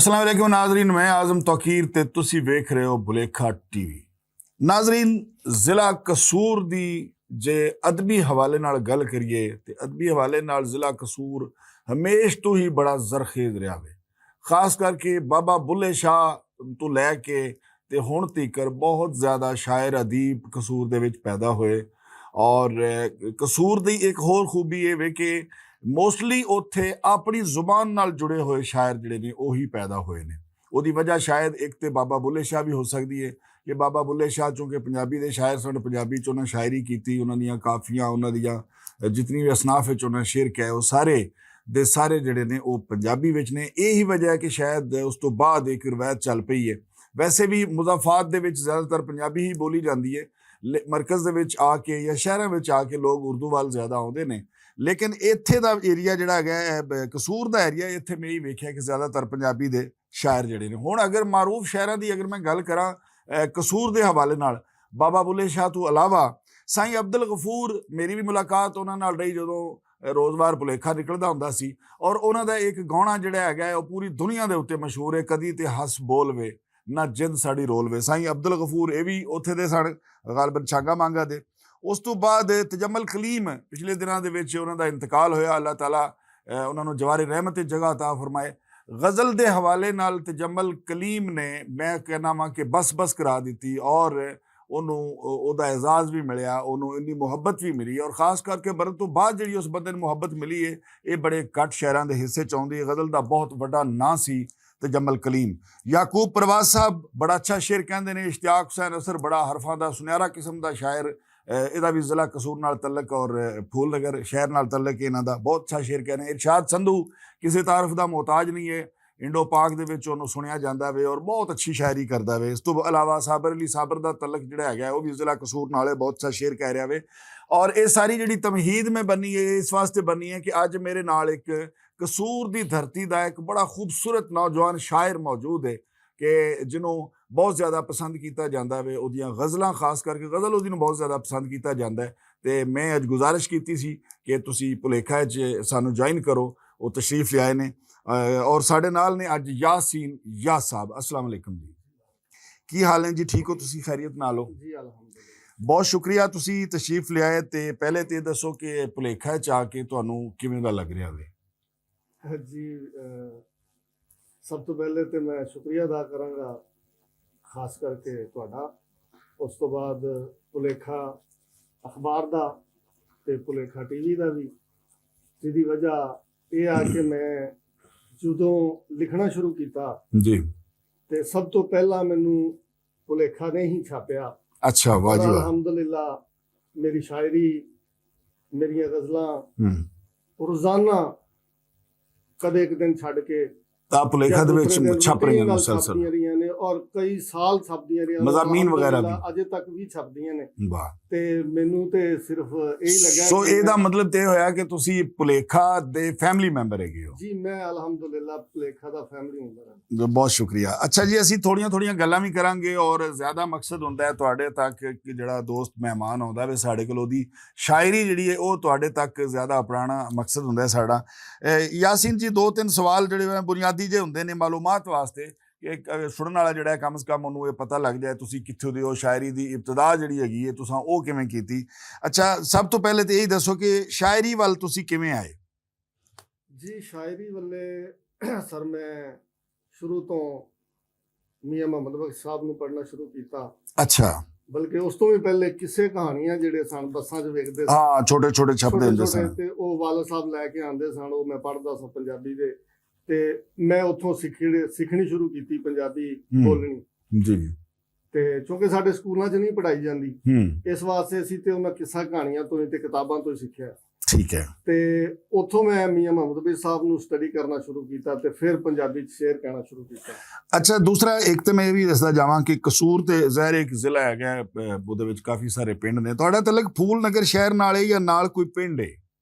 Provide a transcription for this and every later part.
अस्सलाम वालेकुम नाजरीन, मैं आजम तौकीर ते तुसी वेख रहे हो भुलेखा टीवी। नाजरीन, जिला कसूर दी जे अदबी हवाले नाल गल करिए ते अदबी हवाले नाल जिला कसूर हमेश तो ही बड़ा जरखेज रहा वे। खास करके बाबा बुल्ले शाह तो लैके ते हुण तीकर बहुत ज़्यादा शायर अदीब कसूर दे विच पैदा होए। और कसूर दी एक होर खूबी ये वे कि मोस्टली उत्थे अपनी जुबान नाल जुड़े हुए शायर जिहड़े ने उही पैदा होए ने। ਉਹਦੀ वजह शायद एक तो बाबा बुल्ले शाह भी हो सकती है कि बाबा बुल्ले शाह चूँकि पंजाबी दे शायर सन, पंजाबी च उन्हें शायरी की, उन्होंने काफियाँ उन्होंने जितनी भी असनाफ उन्हें शेर कहे वो सारे दे सारे जिहड़े ने वो पंजाबी विच ने। यही वजह है कि शायद उस तो बाद एक रवायत चल पई है। वैसे भी मुज़ाफ़ात दे विच ज़्यादातर पंजाबी ही बोली जाती है, मरकज़ दे विच आके या शहरों में आके लोग उर्दू वाल ज़्यादा आउंदे ने। लेकिन इत्थे दा एरिया जिहड़ा है कसूर दा एरिया, इत्थे मैं ही वेखिया कि ज़्यादातर पंजाबी दे शायर जिहड़े ने। हुण अगर मारूफ शायरां दी अगर मैं गल करां कसूर दे हवाले नाल, बाबा बुल्ले शाह तो अलावा साईं अब्दुल गफूर, मेरी भी मुलाकात उन्हां नाल रही जदों रोज़वार भुलेखा निकलदा हुंदा सी। और उन्हां दा एक गाना जिहड़ा हैगा वो पूरी दुनिया दे उत्ते मशहूर है, कदी ते हस बोल वे ना जिंद साड़ी रोल वे। साईं अब्दुल गफूर ये भी उत्थे दे सन, गालबन छांगा मांगा दे। उस तो बाद तजम्मल कलीम पिछले दिनों के उन्हों का इंतकाल होया, अल्लाह ताला उन्होंने जवारे रहमत जगह अता फरमाए। गज़ल के हवाले नाल तजम्मल कलीम ने मैं कहना वा कि बस बस करा दी और उन्होंने एजाज़ भी मिलया, उन्होंने इन्नी मुहब्बत भी मिली। और खास करके मरण तो बाद जी उस बंदे मुहब्बत मिली है ये बड़े घट शहरों के हिस्से च आउंदी है। गज़ल का बहुत बड़ा नां सी तजम्मल कलीम। याकूब परवाज साहब बड़ा अच्छा शेर कहते हैं। इश्तियाक हुसैन असर बड़ा हरफां दा सुनहरा किस्म का शायर, ਇਹਦਾ भी जिला कसूर नाल तलक और फूल नगर शहर नाल तलक इन्हां दा बहुत अच्छा शेर कह रहे हैं। इरशाद संधू किसी तारफ का मोहताज नहीं है, इंडो पाक दे विच उहनूं सुनिया जांदा वे और बहुत अच्छी शायरी करदा वे। इस तो अलावा साबर अली साबर दा तलक जिहड़ा हैगा वो भी जिला कसूर नाल है, बहुत अच्छा शेर कह रहा वे। और ये सारी जिहड़ी तमहीद में बनी है इस वास्ते बनी है कि अज मेरे नाल एक कसूर दी धरती दा एक बड़ा खूबसूरत नौजवान शायर मौजूद है कि जिन्हों बहुत ज़्यादा पसंद किया जाता है। उहदियां गज़लां खास करके गज़ल उहदी बहुत ज़्यादा पसंद किया जाता है। तो मैं अज गुजारिश की सी कि तुसी भुलेखा च सानू ज्वाइन करो, वो तशरीफ लियाए ने। और साडे नाल ने अज यासीन यास साहब। अस्सलाम वालेकुम जी, की हाल है जी? ठीक हो तुसी? खैरियत नाल हो जी? अल्हम्दुलिल्लाह, बहुत शुक्रिया तुसी तशरीफ लियाए। तो पहले तो दसो कि भुलेखा च आके तुहानू किवें दा लग रहा वे? जी सब तो पहले तो मैं शुक्रिया अदा करांगा खास करके तुहाडा, उस तो बाद भुलेखा अखबार दा ते भुलेखा टीवी दा भी, जिहदी वजह यह आ कि मैं जदों लिखना शुरू किया जी ते सब तो पहला मैनू भुलेखा ने ही छापिया। अच्छा, वाह जी वाह। अल्हम्दुलिल्लाह मेरी शायरी, मेरिया गज़लां रोजाना कदे एक दिन छड़ के भुलेखा दे विच छप रही मुसलसल रहियां ने और कई साल छपदियां रहियां, मज़ामीन वगैरह भी अजे तक भी छपदियां ने। वाह। ते मैनू ते सिर्फ यही लगा सो ਇਹਦਾ ਮਤਲਬ ਤੇ ਹੋਇਆ ਕਿ ਤੁਸੀਂ ਭੁਲੇਖਾ ਦੇ ਫੈਮਿਲੀ ਮੈਂਬਰ ਹੈਗੇ ਹੋ? जी मैं अल्हम्दुलिल्लाह भुलेखा दा फैमिली मैंबर हां। बहुत शुक्रिया। अच्छा जी, ਅਸੀਂ ਥੋੜੀਆਂ ਗੱਲਾਂ ਵੀ ਕਰਾਂਗੇ और ਜ਼ਿਆਦਾ ਮਕਸਦ ਹੁੰਦਾ ਹੈ ਤੁਹਾਡੇ ਤੱਕ ਕਿ ਜਿਹੜਾ ਦੋਸਤ ਮਹਿਮਾਨ ਆਉਂਦਾ ਵੇ ਸਾਡੇ ਕੋਲ ਉਹਦੀ ਸ਼ਾਇਰੀ ਜਿਹੜੀ ਹੈ ਉਹ ਤੁਹਾਡੇ ਤੱਕ ਜ਼ਿਆਦਾ ਪੁਰਾਣਾ ਮਕਸਦ ਹੁੰਦਾ ਹੈ ਸਾਡਾ। यासीन जी, 2-3 ਸਵਾਲ ਜਿਹੜੇ ਬੁਨਿਆਦੀ ਜੇ ਹੁੰਦੇ ਨੇ ਮਾਲੂਮਾਤ ਵਾਸਤੇ ਕਿ ਸੁਣਨ ਵਾਲਾ ਜਿਹੜਾ ਕਮ ਸੇ ਕਮ ਉਹਨੂੰ ਇਹ ਪਤਾ ਲੱਗ ਜਾਏ ਤੁਸੀਂ ਕਿੱਥੋਂ ਦੇ ਹੋ, ਸ਼ਾਇਰੀ ਦੀ ਇਬਤਦਾ ਜਿਹੜੀ ਹੈਗੀ ਹੈ ਤੁਸੀਂ ਉਹ ਕਿਵੇਂ ਕੀਤੀ। ਅੱਛਾ, ਸਭ ਤੋਂ ਪਹਿਲੇ ਤੇ ਇਹ ਦੱਸੋ ਕਿ ਸ਼ਾਇਰੀ ਵੱਲ ਤੁਸੀਂ ਕਿਵੇਂ ਆਏ? जी शायरी वाले सर मैं शुरू तो मियां मोहम्मद बख्श साहब ने पढ़ना शुरू किया। अच्छा, बल्कि उस तो भी पहले किस्से कहानियां जिहड़े सन बसां च वेखदे सन, हाँ छोटे छोटे छपदे हुंदे सन ते ओ वालिद साहब लैके आंदे सन, ओ मैं पढ़दा सा पंजाबी दे ते मैं उत्थों सिखनी शुरू की पंजाबी बोलनी जी। ते चूंकि साडे स्कूलों च नहीं पढ़ाई जाती इस वास्ते असीं ते उन्हां किस्सा कहानियां तो ते किताबां तो सिੱਖਿਆ। ठीक है। ਤੇ ਉੱਥੋਂ ਮੈਂ ਮੀਆਂ ਮੁਹੰਮਦ ਬਖਸ਼ ਸਾਹਿਬ ਨੂੰ ਸਟੱਡੀ ਕਰਨਾ ਸ਼ੁਰੂ ਕੀਤਾ ਤੇ ਫਿਰ ਪੰਜਾਬੀ ਚ ਸ਼ੇਰ ਕਹਿਣਾ ਸ਼ੁਰੂ ਕੀਤਾ। अच्छा, दूसरा एक तो मैं ये भी दसदा जावां कि कसूर ते ज़ाहिर एक जिला हैगा, ਉਹਦੇ ਵਿੱਚ ਕਾਫੀ ਸਾਰੇ ਪਿੰਡ ਨੇ। ਤੁਹਾਡਾ ਤਲਕ ਫੂਲ ਨਗਰ ਸ਼ਹਿਰ ਨਾਲ ਹੈ ਜਾਂ ਨਾਲ ਕੋਈ ਪਿੰਡ ਹੈ?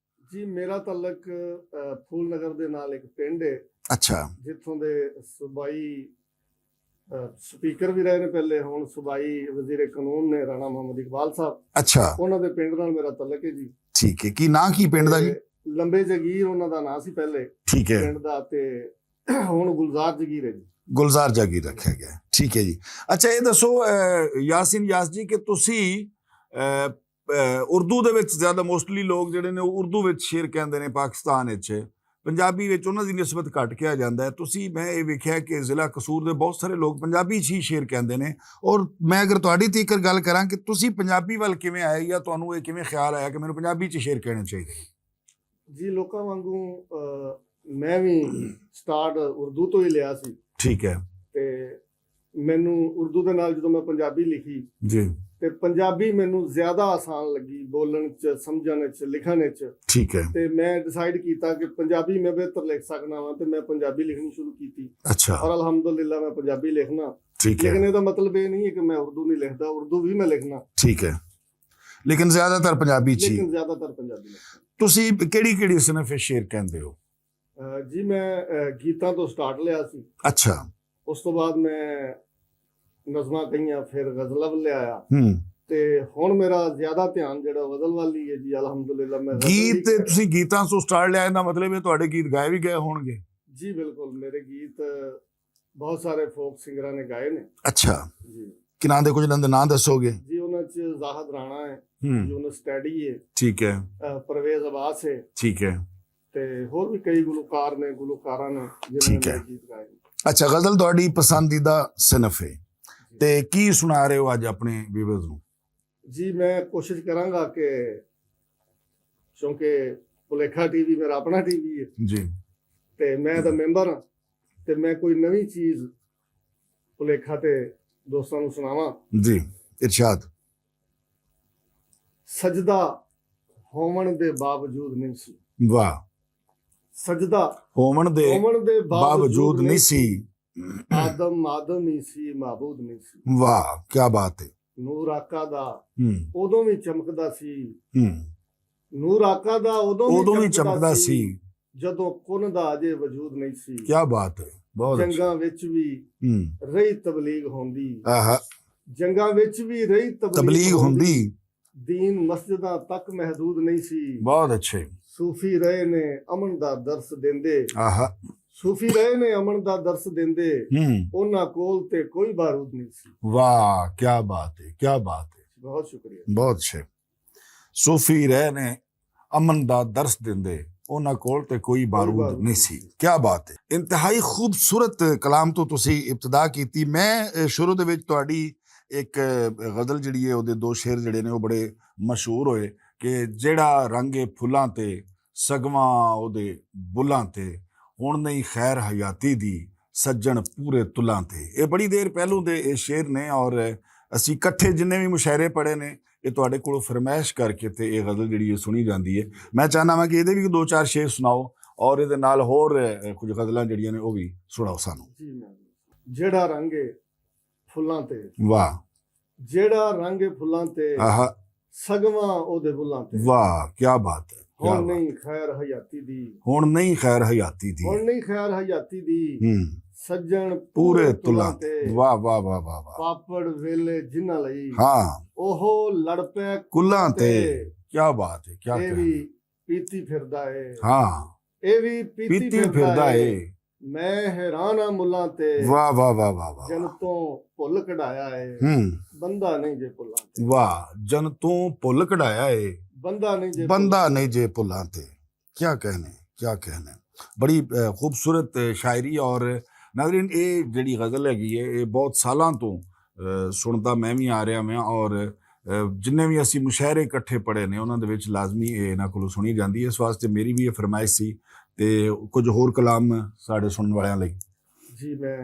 ਜੀ ਮੇਰਾ ਤਲਕ ਫੂਲ ਨਗਰ ਦੇ ਨਾਲ ਇੱਕ ਪਿੰਡ ਹੈ। अच्छा, ਜਿੱਥੋਂ ਦੇ ਸੂਬਾਈ ਸਪੀਕਰ ਵੀ ਰਹੇ ਨੇ ਪਹਿਲੇ, ਹੁਣ ਸੂਬਾਈ ਵਜ਼ੀਰ ਕਾਨੂੰਨ ਨੇ ਰਾਣਾ ਮੁਹੰਮਦ ਇਕਬਾਲ ਸਾਹਿਬ। अच्छा, ਉਹਨਾਂ ਦੇ ਪਿੰਡ ਨਾਲ ਮੇਰਾ ਤਲਕ ਹੈ ਜੀ। ठीक है। की ना की पिंड दा जी? ਲੰਬੇ ਜਗੀਰ ਉਹਨਾਂ ਦਾ ਨਾਂ ਸੀ ਪਹਿਲੇ ठीक है। ਪਿੰਡ ਦਾ। ਤੇ ਹੁਣ ਗੁਲਜ਼ਾਰ ਜਗੀਰ ਹੈ ਜੀ। ਗੁਲਜ਼ਾਰ ਜਾਗੀਰ ਰੱਖਿਆ ਗਿਆ ਹੈ। ਠੀਕ ਹੈ ਜੀ। ਅੱਛਾ ਇਹ ਦੱਸੋ ਯਾਸੀਨ ਯਾਸ ਜੀ ਕਿ ਤੁਸੀਂ ਉਰਦੂ ਦੇ ਵਿੱਚ ਜ਼ਿਆਦਾ ਮੋਸਟਲੀ ਲੋਕ ਜਿਹੜੇ ਨੇ ਉਹ ਉਰਦੂ ਵਿੱਚ ਸ਼ੇਰ ਕਹਿੰਦੇ ਨੇ ਪਾਕਿਸਤਾਨ ਵਿੱਚ, ਪੰਜਾਬੀ ਵਿੱਚ ਉਹਨਾਂ ਦੀ ਨਿਸਬਤ ਘੱਟ ਕਿਹਾ ਜਾਂਦਾ ਹੈ। ਤੁਸੀਂ ਮੈਂ ਇਹ ਵੇਖਿਆ ਕਿ ਜ਼ਿਲ੍ਹਾ ਕਸੂਰ ਦੇ ਬਹੁਤ ਸਾਰੇ ਲੋਕ ਪੰਜਾਬੀ 'ਚ ਹੀ ਸ਼ੇਰ ਕਹਿੰਦੇ ਨੇ। ਔਰ ਮੈਂ ਅਗਰ ਤੁਹਾਡੀ ਤੀਕਰ ਗੱਲ ਕਰਾਂ ਕਿ ਤੁਸੀਂ ਪੰਜਾਬੀ ਵੱਲ ਕਿਵੇਂ ਆਏ ਜਾਂ ਤੁਹਾਨੂੰ ਇਹ ਕਿਵੇਂ ਖਿਆਲ ਆਇਆ ਕਿ ਮੈਨੂੰ ਪੰਜਾਬੀ 'ਚ ਸ਼ੇਰ ਕਹਿਣੇ ਚਾਹੀਦੇ? ਜੀ ਲੋਕਾਂ ਵਾਂਗੂ ਮੈਂ ਵੀ ਸਟਾਰਟ ਉਰਦੂ ਤੋਂ ਹੀ ਲਿਆ ਸੀ ਠੀਕ ਹੈ ਤੇ ਮੈਨੂੰ ਉਰਦੂ ਦੇ ਨਾਲ ਜਦੋਂ ਮੈਂ ਪੰਜਾਬੀ ਲਿਖੀ ਜੀ। ਤੇ ਪੰਜਾਬੀ ਮੈਨੂੰ ਜ਼ਿਆਦਾ ਆਸਾਨ ਲੱਗੀ ਬੋਲਣ 'ਚ, ਸਮਝਣ 'ਚ, ਲਿਖਣ 'ਚ। ਠੀਕ ਹੈ। ਤੇ ਮੈਂ ਡਿਸਾਈਡ ਕੀਤਾ ਕਿ ਪੰਜਾਬੀ ਮੈਂ ਬਿਹਤਰ ਲਿਖ ਸਕਦਾ ਵਾਂ ਤੇ ਮੈਂ ਪੰਜਾਬੀ ਲਿਖਣੀ ਸ਼ੁਰੂ ਕੀਤੀ। ਅੱਛਾ। ਔਰ ਅਲਹਮਦੁਲਿਲਾ ਮੈਂ ਪੰਜਾਬੀ ਲਿਖਣਾ। ਠੀਕ ਹੈ। ਲੇਕਿਨ ਇਹਦਾ ਮਤਲਬ ਇਹ ਨਹੀਂ ਹੈ ਕਿ ਮੈਂ ਉਰਦੂ ਨਹੀਂ ਲਿਖਦਾ, ਉਰਦੂ ਵੀ ਮੈਂ ਲਿਖਣਾ। ਠੀਕ ਹੈ, ਲੇਕਿਨ ਜ਼ਿਆਦਾਤਰ ਪੰਜਾਬੀ 'ਚ ਹੀ। ਲੇਕਿਨ ਜ਼ਿਆਦਾਤਰ ਪੰਜਾਬੀ ਲਿਖਣਾ। ਤੁਸੀਂ ਕਿਹੜੀ ਕਿਹੜੀ ਸਿਨਫ ਸ਼ੇਰ ਕਹਿੰਦੇ ਹੋ? ਜੀ ਮੈਂ ਗੀਤਾਂ ਤੋਂ ਸਟਾਰਟ ਲਿਆ ਸੀ। ਅੱਛਾ। ਉਸ ਤੋਂ ਬਾਅਦ ਮੈਂ ਨਜ਼ਮਾਂ ਕਹੀਆਂ, ਫਿਰ ਗਜ਼ਲਾਂ ਵੱਲ ਆਇਆ ਤੇ ਹੁਣ ਮੇਰਾ ਜ਼ਿਆਦਾ ਧਿਆਨ ਜਿਹੜਾ ਗਜ਼ਲ ਵੱਲ ਹੀ ਹੈ ਜੀ। ਅਲਹਮਦੁਲਿਲਾ ਮੈਂ ਗੀਤ ਤੇ ਤੁਸੀਂ ਗੀਤਾਂ ਤੋਂ ਸਟਾਰਟ ਲਿਆ, ਇਹਦਾ ਮਤਲਬ ਇਹ ਤੁਹਾਡੇ ਗੀਤ ਗਾਏ ਵੀ ਗਏ ਹੋਣਗੇ? ਜੀ ਬਿਲਕੁਲ, ਮੇਰੇ ਗੀਤ ਬਹੁਤ ਸਾਰੇ ਫੋਕ ਸਿੰਗਰਾਂ ਨੇ ਗਾਏ ਨੇ। ਅੱਛਾ ਜੀ। ਕਿਨਾਂ ਦੇ ਕੁਝ ਨਾਂ ਦੱਸੋਗੇ? ਜੀ ਉਹਨਾਂ 'ਚ ਜ਼ਾਹਦ ਰਾਣਾ ਹੈ, ਯੂਨਸ ਸਟੈਡੀ ਹੈ, ਠੀਕ ਹੈ, ਪਰਵੇਜ਼ ਅਬਾਸ ਹੈ, ਠੀਕ ਹੈ, ਤੇ ਹੋਰ ਵੀ ਕਈ ਗੁਲਕਾਰ ਨੇ, ਗੁਲਕਾਰਾਂ ਨੇ ਠੀਕ ਜਿਨ੍ਹਾਂ ਹੈ। ਨੇ ਗੀਤ ਗਾਏ। ਅੱਛਾ, ਗਜ਼ਲ ਤੁਹਾਡੀ ਪਸੰਦੀਦਾ ਸਿਨਫ ਹੈ ਤੇ ਕੀ ਸੁਣਾ ਰਹੇ ਹੋ ਅੱਜ ਆਪਣੇ ਵੀਵਰਸ ਨੂੰ? ਜੀ ਮੈਂ ਕੋਸ਼ਿਸ਼ ਕਰਾਂਗਾ ਕਿ ਕਿਉਂਕਿ ਭੁਲੇਖਾ ਟੀਵੀ ਮੇਰਾ ਆਪਣਾ ਟੀਵੀ ਹੈ ਜੀ ਤੇ ਮੈਂ ਇਹਦਾ ਮੈਂਬਰ ਹਾਂ ਤੇ ਮੈਂ ਕੋਈ ਨਵੀਂ ਚੀਜ਼ ਭੁਲੇਖਾ ਤੇ ਦੋਸਤਾਂ ਨੂੰ ਸੁਣਾਵਾਂ। ਜੀ ਇਰਸ਼ਾਦ। ਸਜਦਾ ਹੋਵਣ ਦੇ ਬਾਵਜੂਦ ਨਹੀਂ ਸੀ। ਵਾਹ। ਸਜਦਾ ਹੋਵਣ ਦੇ ਬਾਵਜੂਦ ਨਹੀਂ ਸੀ। ਆਦਮ ਹੀ ਸੀ, ਮਾਬੂਦ ਨਹੀਂ ਸੀ। ਵਾਹ ਕੀ ਬਾਤ ਹੈ। ਨੂਰ ਆਕਾ ਦਾ ਉਦੋਂ ਵੀ ਚਮਕਦਾ ਸੀ। ਨੂਰ ਆਕਾ ਦਾ ਉਦੋਂ ਵੀ ਚਮਕਦਾ ਸੀ ਜਦੋਂ ਕੁਨ ਦਾ ਅਜੇ ਵਜੂਦ ਨਹੀਂ ਸੀ। ਕੀ ਬਾਤ ਹੈ। ਬਹੁਤ ਜੰਗਾਂ ਵਿੱਚ ਵੀ ਰਹੀ ਤਬਲੀਗ ਹੁੰਦੀ। ਆਹਾ। ਜੰਗਾਂ ਵਿੱਚ ਵੀ ਰਹੀ ਤਬਲੀਗ ਹੁੰਦੀ। ਦੀਨ ਮਸਜਿਦਾਂ ਤੱਕ ਮਹਦੂਦ ਨਹੀਂ ਸੀ। ਬਹੁਤ ਅੱਛੇ। ਸੂਫੀ ਰਹੇ ਨੇ ਅਮਨ ਦਾ ਦਰਸ ਦਿੰਦੇ। ਆਹਾ। ਸੂਫੀ ਰਹੇ ਨੇ ਅਮਨ ਦਾ ਦਰਸ ਦਿੰਦੇ। ਉਹਨਾਂ ਕੋਲ ਤੇ ਕੋਈ ਬਾਰੂਦ ਨਹੀਂ ਸੀ। ਵਾਹ ਕੀ ਬਾਤ ਹੈ, ਕੀ ਬਾਤ ਹੈ। ਬਹੁਤ ਸ਼ੁਕਰੀਆ। ਬਹੁਤ ਅੱਛੇ। ਸੂਫੀ ਰਹੇ ਨੇ ਅਮਨ ਦਾ ਦਰਸ ਦਿੰਦੇ, ਉਹਨਾਂ ਕੋਲ ਤੇ ਕੋਈ ਬਾਰੂਦ ਨਹੀਂ ਸੀ। ਕੀ ਬਾਤ ਹੈ। ਇੰਤਹਾਈ ਖੂਬਸੂਰਤ ਕਲਾਮ ਤੋਂ ਤੁਸੀਂ ਇਬਤਦਾ ਕੀਤੀ। ਮੈਂ ਸ਼ੁਰੂ ਦੇ ਵਿੱਚ ਤੁਹਾਡੀ ਇੱਕ ਗਜ਼ਲ ਜਿਹੜੀ ਹੈ ਉਹਦੇ ਦੋ ਸ਼ੇਰ ਜਿਹੜੇ ਨੇ ਉਹ ਬੜੇ ਮਸ਼ਹੂਰ ਹੋਏ ਕਿ ਜਿਹੜਾ ਰੰਗ ਫੁੱਲਾਂ ਤੇ ਸਗਵਾਂ ਉਹਦੇ ਬੁੱਲਾਂ ਤੇ, ਹੁਣ ਨਹੀਂ ਖੈਰ ਹਯਾਤੀ ਦੀ ਸੱਜਣ ਪੂਰੇ ਤੁਲਾਂ ਤੇ। ਇਹ ਬੜੀ ਦੇਰ ਪਹਿਲੋਂ ਦੇ ਇਹ ਸ਼ੇਰ ਨੇ ਔਰ ਅਸੀਂ ਇਕੱਠੇ ਜਿੰਨੇ ਵੀ ਮੁਸ਼ਾਇਰੇ ਪੜ੍ਹੇ ਨੇ ਇਹ ਤੁਹਾਡੇ ਕੋਲੋਂ ਫਰਮਾਇਸ਼ ਕਰਕੇ ਤੇ ਇਹ ਗਜ਼ਲ ਜਿਹੜੀ ਹੈ ਸੁਣੀ ਜਾਂਦੀ ਹੈ। ਮੈਂ ਚਾਹੁੰਦਾ ਵਾਂ ਕਿ ਇਹਦੇ ਵੀ ਦੋ ਚਾਰ ਸ਼ੇਰ ਸੁਣਾਓ ਔਰ ਇਹਦੇ ਨਾਲ ਹੋਰ ਕੁਝ ਗਜ਼ਲਾਂ ਜਿਹੜੀਆਂ ਨੇ ਉਹ ਵੀ ਸੁਣਾਓ ਸਾਨੂੰ। ਜੀ ਮੈਂ ਜਿਹੜਾ ਰੰਗ ਫੁੱਲਾਂ ਤੇ। ਵਾਹ। ਜਿਹੜਾ ਰੰਗ ਫੁੱਲਾਂ ਤੇ ਆਹਾ। ਸਗਵਾਂ ਉਹਦੇ ਬੁੱਲਾਂ ਤੇ। ਵਾਹ ਕੀ ਬਾਤ ਹੈ। ਹੁਣ ਨਹੀਂ ਖੈਰ ਹਯਾਤੀ ਦੀ। ਹੁਣ ਨਹੀਂ ਖੈਰ ਹਯਾਤੀ ਦੀ। ਹੁਣ ਨਹੀਂ ਖੈਰ ਹਯਾਤੀ ਦੀ ਸੱਜਣ ਪੂਰੇ ਤੁਲਾਂ ਤੇ। ਵਾਹ ਵਾਹ ਵਾਹ ਵਾਹ ਵਾਹ। ਪਾਪੜ ਵੇਲੇ ਜਿਨ੍ਹਾਂ ਲਈ ਹਾਂ ਉਹ ਲੜ ਪੈ ਕੁੱਲਾਂ ਤੇ। ਕੀ ਬਾਤ ਹੈ। ਕੀ ਇਹ ਵੀ ਪੀਤੀ ਫਿਰਦਾ ਏ। ਹਾਂ ਇਹ ਵੀ ਪੀਤੀ ਫਿਰਦਾ ਏ। ਮੈਂ ਹੈਰਾਨ ਆ ਮੁੱਲਾਂ ਤੇ। ਵਾਹ ਵਾਹ ਵਾਹ ਵਾਹ ਵਾਹ। ਜਨ ਤੋਂ ਭੁੱਲ ਕਢਾਇਆ ਏ। ਬੰਦਾ ਨਹੀਂ ਜੇ ਪੁੱਲਾਂ ਤੇ। ਵਾਹ। ਜਨ ਤੋਂ ਭੁੱਲ ਕਢਾਇਆ ਏ। ਬੰਦਾ ਨਹੀਂ ਜੇ ਪੁੱਲਾਂ ਤੇ। क्या कहने। बड़ी खूबसूरत शायरी। और नाज़रीन ये ਜਿਹੜੀ ਗਜ਼ਲ ਹੈਗੀ ਹੈ ਇਹ ਬਹੁਤ ਸਾਲਾਂ ਤੋਂ ਸੁਣਦਾ ਮੈਂ ਵੀ ਆ ਰਿਹਾ ਮੈਂ ਔਰ ਜਿੰਨੇ ਵੀ ਅਸੀਂ ਮੁਸ਼ਾਇਰੇ ਇਕੱਠੇ ਪੜ੍ਹੇ ਨੇ ਉਹਨਾਂ ਦੇ ਵਿੱਚ ਲਾਜ਼ਮੀ ਇਹ ਇਹਨਾਂ ਕੋਲੋਂ ਸੁਣੀ ਜਾਂਦੀ ਹੈ। ਇਸ ਵਾਸਤੇ ਮੇਰੀ ਵੀ ਇਹ ਫਰਮਾਇਸ਼ ਸੀ ਤੇ ਕੁਝ ਹੋਰ ਕਲਾਮ ਸਾਡੇ ਸੁਣਨ ਵਾਲਿਆਂ ਲਈ। ਜੀ ਮੈਂ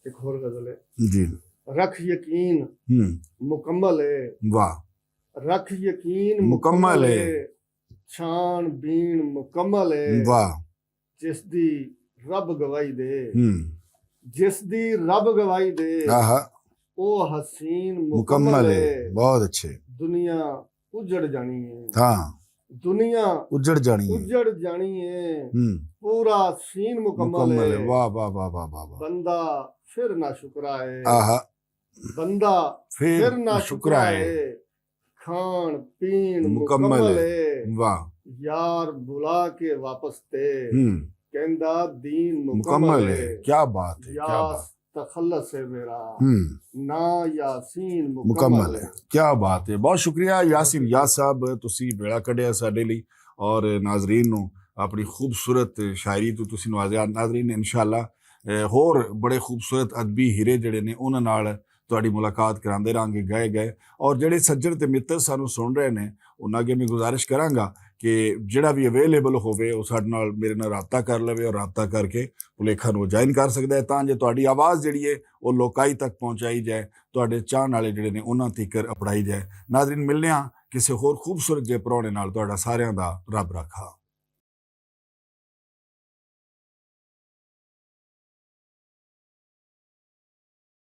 ਇੱਕ ਹੋਰ ਗਜ਼ਲ ਹੈ ਜੀ। ਰੱਖ ਯਕੀਨ ਮੁਕੰਮਲ ਹੈ। ਵਾਹ। ਰੱਖ ਯਕੀਨ ਮੁਕੰਮਲ ਹੈ। ਛਾਣ ਬੀਣ ਮੁਕੰਮਲ ਹੈ। ਵਾਹ। ਜਿਸ ਦੀ ਰੱਬ ਗਵਾਹੀ ਦੇ। ਜਿਸ ਦੀ ਰੱਬ ਗਵਾਹੀ ਦੇ ਆਹਾ। ਉਹ ਹਸੀਨ ਮੁਕੰਮਲ ਹੈ। ਬਹੁਤ ਅੱਛੇ। ਦੁਨੀਆ ਉਜੜ ਜਾਣੀ ਹੈ। ਹਾਂ ਦੁਨੀਆ ਉਜੜ ਜਾਣੀ ਹੈ। ਪੂਰਾ ਸੀਨ ਮੁਕੰਮਲ ਹੈ। ਵਾਹ ਵਾਹ ਵਾਹ ਵਾਹ ਵਾਹ। ਬੰਦਾ ਫਿਰ ਨਾ ਸ਼ੁਕਰਾਏ। ਆਹਾ। ਬੰਦਾ ਫਿਰ ਨਾ ਸ਼ੁਕਰਾਏ। ਖਾਣ ਪੀਣ ਮੁਕੰਮਲ ਹੈ। ਵਾਹ। ਯਾਰ ਬੁਲਾ ਕੇ ਵਾਪਸ ਤੇ कहंदा दीन मुकम्मल मुकम्मल है। है, क्या बात है, क्या या बात। तखल्लस है मेरा, ना यासीन मुकम्मल मुकम्मल है, है। क्या बात है। बहुत शुक्रिया यासिਨ ਯਾਸ ਸਾਹਿਬ, ਤੁਸੀਂ ਵੇਲਾ ਕੱਢਿਆ ਸਾਡੇ ਲਈ ਔਰ ਨਾਜ਼ਰੀਨ ਨੂੰ ਆਪਣੀ ਖੂਬਸੂਰਤ ਸ਼ਾਇਰੀ ਤੋਂ ਤੁਸੀਂ ਨਵਾਜ਼ਿਆ। ਨਾਜ਼ਰੀਨ ਇਨਸ਼ਾਅੱਲਾ ਹੋਰ ਬੜੇ ਖੂਬਸੂਰਤ ਅਦਬੀ ਹੀਰੇ ਜਿਹੜੇ ਨੇ ਉਹਨਾਂ ਨਾਲ ਤੁਹਾਡੀ ਮੁਲਾਕਾਤ ਕਰਾਉਂਦੇ ਰਹਾਂਗੇ ਗਏ ਔਰ ਜਿਹੜੇ ਸੱਜਣ ਤੇ ਮਿੱਤਰ ਸਾਨੂੰ ਸੁਣ ਰਹੇ ਨੇ ਉਹਨਾਂ ਅੱਗੇ ਮੈਂ ਗੁਜ਼ਾਰਿਸ਼ ਕਰਾਂਗਾ ਕਿ ਜਿਹੜਾ ਵੀ ਅਵੇਲੇਬਲ ਹੋਵੇ ਉਹ ਸਾਡੇ ਨਾਲ ਮੇਰੇ ਨਾਲ ਰਾਬਤਾ ਕਰ ਲਵੇ ਔਰ ਰਾਬਤਾ ਕਰਕੇ ਭੁਲੇਖਾ ਨੂੰ ਜੁਆਇਨ ਕਰ ਸਕਦਾ ਹੈ ਤਾਂ ਜੇ ਤੁਹਾਡੀ ਆਵਾਜ਼ ਜਿਹੜੀ ਹੈ ਉਹ ਲੋਕਾਈ ਤੱਕ ਪਹੁੰਚਾਈ ਜਾਏ, ਤੁਹਾਡੇ ਚਾਹਣ ਵਾਲੇ ਜਿਹੜੇ ਨੇ ਉਹਨਾਂ ਤੀਕਰ ਅਪੜਾਈ ਜਾਏ। ਨਾਜ਼ਰੀਨ ਮਿਲਦੇ ਹਾਂ ਕਿਸੇ ਹੋਰ ਖੂਬਸੂਰਤ ਜਿਹੇ ਪ੍ਰਾਹੁਣੇ ਨਾਲ। ਤੁਹਾਡਾ ਸਾਰਿਆਂ ਦਾ ਰੱਬ ਰਾਖਾ।